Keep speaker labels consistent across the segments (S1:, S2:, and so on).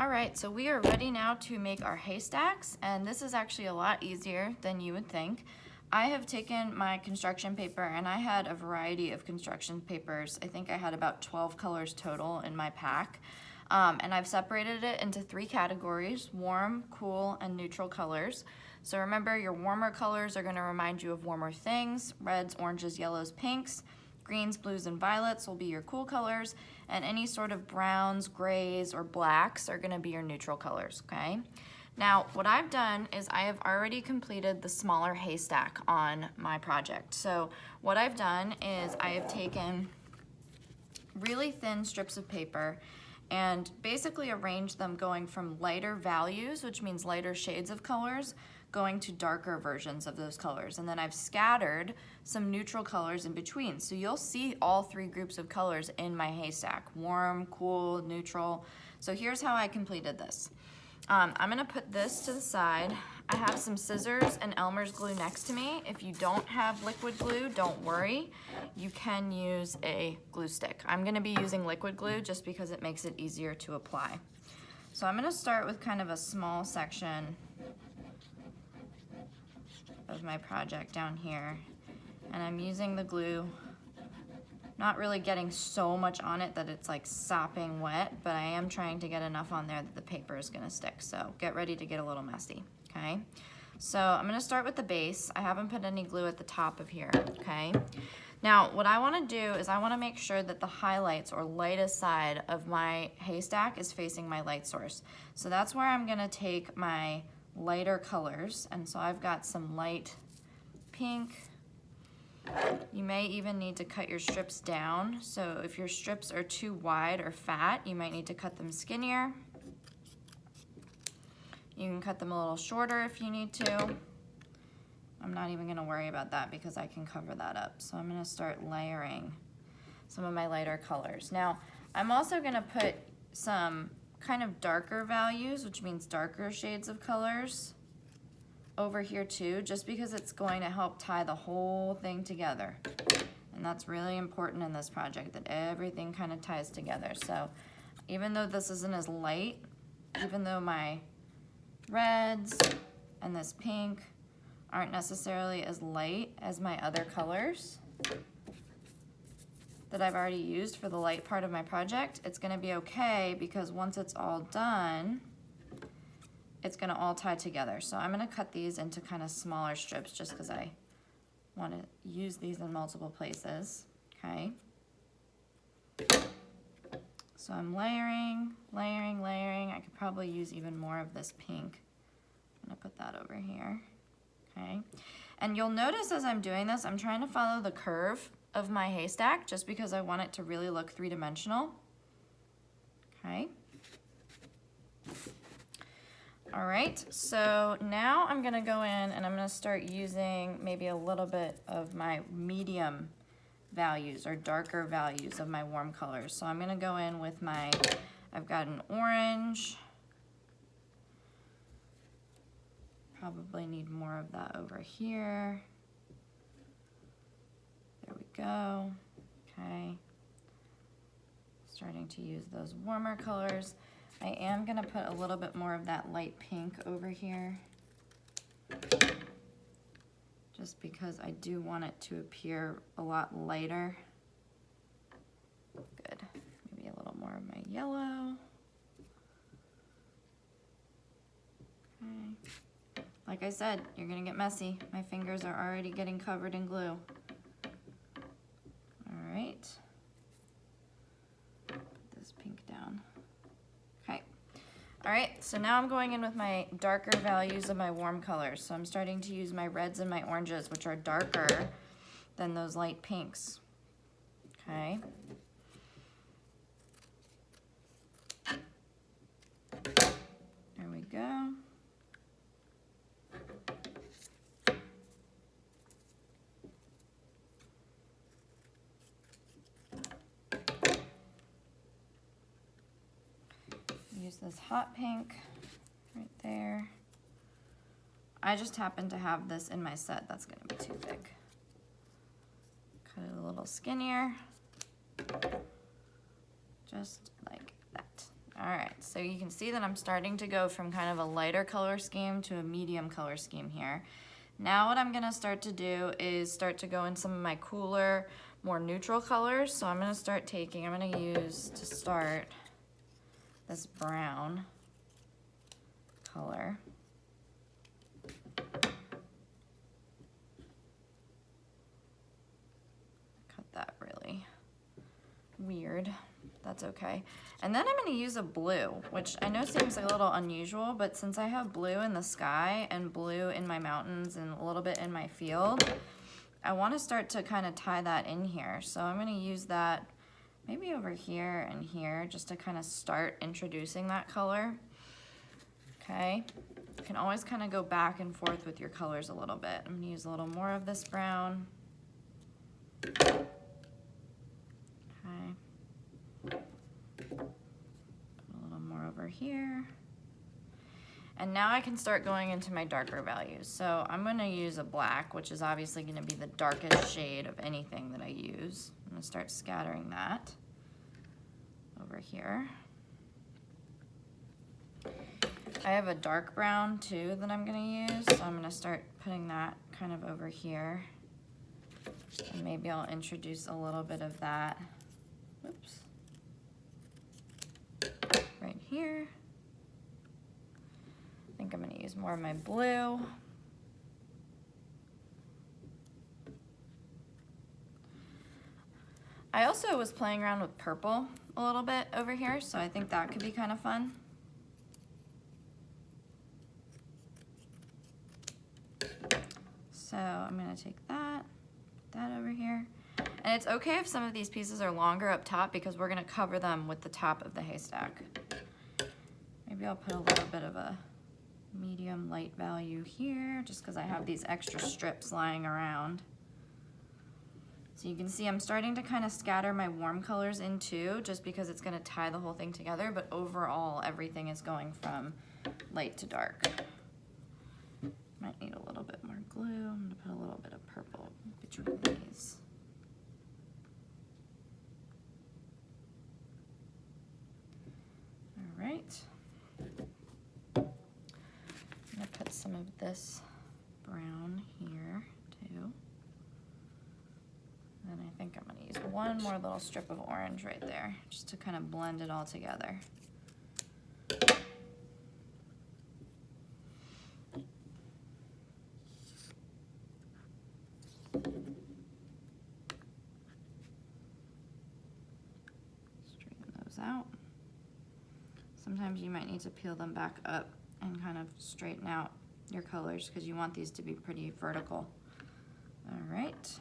S1: All right, so we are ready now to make our haystacks, and this is actually a lot easier than you would think. I have taken my construction paper, and I had a variety of construction papers. I think I had about 12 colors total in my pack. And I've separated it into 3 categories: warm, cool, and neutral colors. So remember, your warmer colors are going to remind you of warmer things. Reds, oranges, yellows, pinks. Greens, blues, and violets will be your cool colors, and any sort of browns, grays, or blacks are going to be your neutral colors, okay? Now, what I've done is I have already completed the smaller haystack on my project. So what I've done is I have taken really thin strips of paper and basically arranged them going from lighter values, which means lighter shades of colors, going to darker versions of those colors. And then I've scattered some neutral colors in between. So you'll see all 3 groups of colors in my haystack: warm, cool, neutral. So here's how I completed this. I'm gonna put this to the side. I have some scissors and Elmer's glue next to me. If you don't have liquid glue, don't worry. You can use a glue stick. I'm gonna be using liquid glue just because it makes it easier to apply. So I'm gonna start with kind of a small section of my project down here, and I'm using the glue, not really getting so much on it that it's like sopping wet, but I am trying to get enough on there that the paper is gonna stick. So get ready to get a little messy, okay? So I'm gonna start with the base. I haven't put any glue at the top of here, okay? Now, what I wanna do is I wanna make sure that the highlights or lightest side of my haystack is facing my light source. So that's where I'm gonna take my lighter colors, and so I've got some light pink. You may even need to cut your strips down. So if your strips are too wide or fat, you might need to cut them skinnier. You can cut them a little shorter if you need to. I'm not even gonna worry about that because I can cover that up. So I'm gonna start layering some of my lighter colors. Now, I'm also gonna put some kind of darker values, which means darker shades of colors, over here too, just because it's going to help tie the whole thing together. And that's really important in this project, that everything kind of ties together. So even though this isn't as light, even though my reds and this pink aren't necessarily as light as my other colors that I've already used for the light part of my project, it's gonna be okay because once it's all done, it's gonna all tie together. So I'm gonna cut these into kind of smaller strips just because I wanna use these in multiple places, okay? So I'm layering, layering, layering. I could probably use even more of this pink. I'm gonna put that over here, okay? And you'll notice as I'm doing this, I'm trying to follow the curve of my haystack just because I want it to really look 3-dimensional, okay? All right, so now I'm gonna go in and I'm gonna start using maybe a little bit of my medium values or darker values of my warm colors. So I'm gonna go in with my, I've got an orange, probably need more of that over here. There we go, okay. Starting to use those warmer colors. I am gonna put a little bit more of that light pink over here, just because I do want it to appear a lot lighter. Good, maybe a little more of my yellow. Okay. Like I said, you're gonna get messy. My fingers are already getting covered in glue. All right, put this pink down. Okay, all right, so now I'm going in with my darker values of my warm colors. So I'm starting to use my reds and my oranges, which are darker than those light pinks, okay? There we go. Use this hot pink right there. I just happen to have this in my set. That's gonna be too thick. Cut it a little skinnier, just like that. All right, so you can see that I'm starting to go from kind of a lighter color scheme to a medium color scheme here. Now what I'm gonna start to do is start to go in some of my cooler, more neutral colors. So I'm gonna use to start this brown color. Cut that really weird. That's okay. And then I'm gonna use a blue, which I know seems a little unusual, but since I have blue in the sky and blue in my mountains and a little bit in my field, I wanna start to kind of tie that in here. So I'm gonna use that maybe over here and here just to kind of start introducing that color. Okay, you can always kind of go back and forth with your colors a little bit. I'm gonna use a little more of this brown. Okay. A little more over here. And now I can start going into my darker values. So I'm gonna use a black, which is obviously gonna be the darkest shade of anything that I use. I'm gonna start scattering that over here. I have a dark brown too that I'm gonna use, so I'm gonna start putting that kind of over here. And maybe I'll introduce a little bit of that, whoops, right here. I think I'm gonna use more of my blue. I also was playing around with purple a little bit over here, so I think that could be kind of fun. So I'm gonna take that, put that over here. And it's okay if some of these pieces are longer up top because we're gonna cover them with the top of the haystack. Maybe I'll put a little bit of a medium light value here just because I have these extra strips lying around. So you can see I'm starting to kind of scatter my warm colors in too, just because it's gonna tie the whole thing together, but overall everything is going from light to dark. Might need a little bit more glue. I'm gonna put a little bit of purple between these. All right. I'm gonna put some of this brown here too. And then I think I'm gonna use one more little strip of orange right there, just to kind of blend it all together. Straighten those out. Sometimes you might need to peel them back up and kind of straighten out your colors because you want these to be pretty vertical. All right.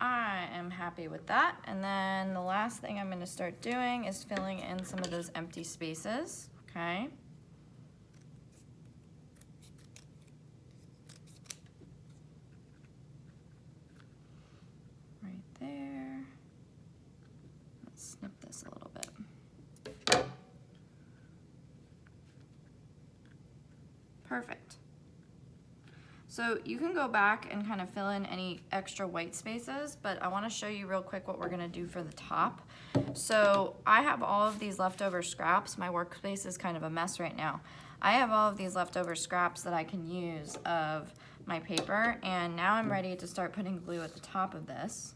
S1: I am happy with that. And then the last thing I'm gonna start doing is filling in some of those empty spaces, okay? Right there. Let's snip this a little bit. Perfect. So you can go back and kind of fill in any extra white spaces, but I want to show you real quick what we're going to do for the top. So I have all of these leftover scraps. My workspace is kind of a mess right now. I have all of these leftover scraps that I can use of my paper, and now I'm ready to start putting glue at the top of this.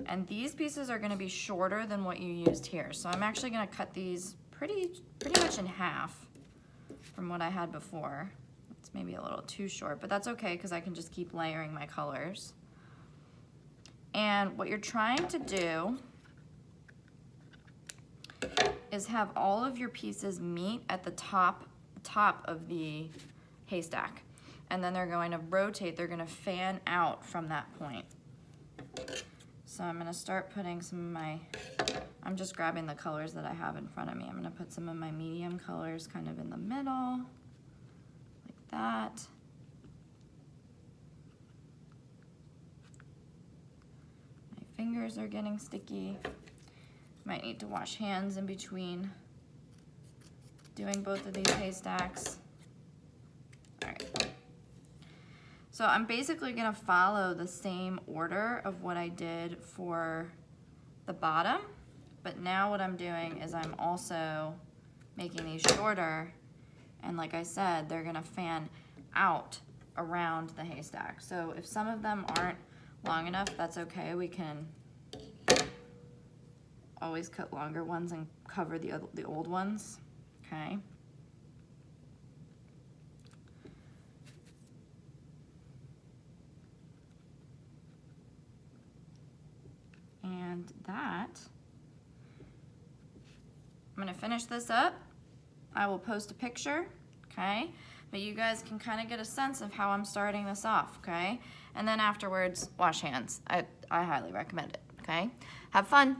S1: And these pieces are going to be shorter than what you used here. So I'm actually going to cut these pretty much in half from what I had before. It's maybe a little too short, but that's okay because I can just keep layering my colors. And what you're trying to do is have all of your pieces meet at the top of the haystack. And then they're going to rotate, they're going to fan out from that point. So I'm going to start putting some of my, I'm just grabbing the colors that I have in front of me. I'm going to put some of my medium colors kind of in the middle, like that. My fingers are getting sticky. Might need to wash hands in between doing both of these haystacks. All right. So I'm basically gonna follow the same order of what I did for the bottom, but now what I'm doing is I'm also making these shorter, and like I said, they're gonna fan out around the haystack. So if some of them aren't long enough, that's okay. We can always cut longer ones and cover the old ones, okay? And that, I'm gonna finish this up. I will post a picture, okay? But you guys can kind of get a sense of how I'm starting this off, okay? And then afterwards, wash hands. I highly recommend it, okay? Have fun.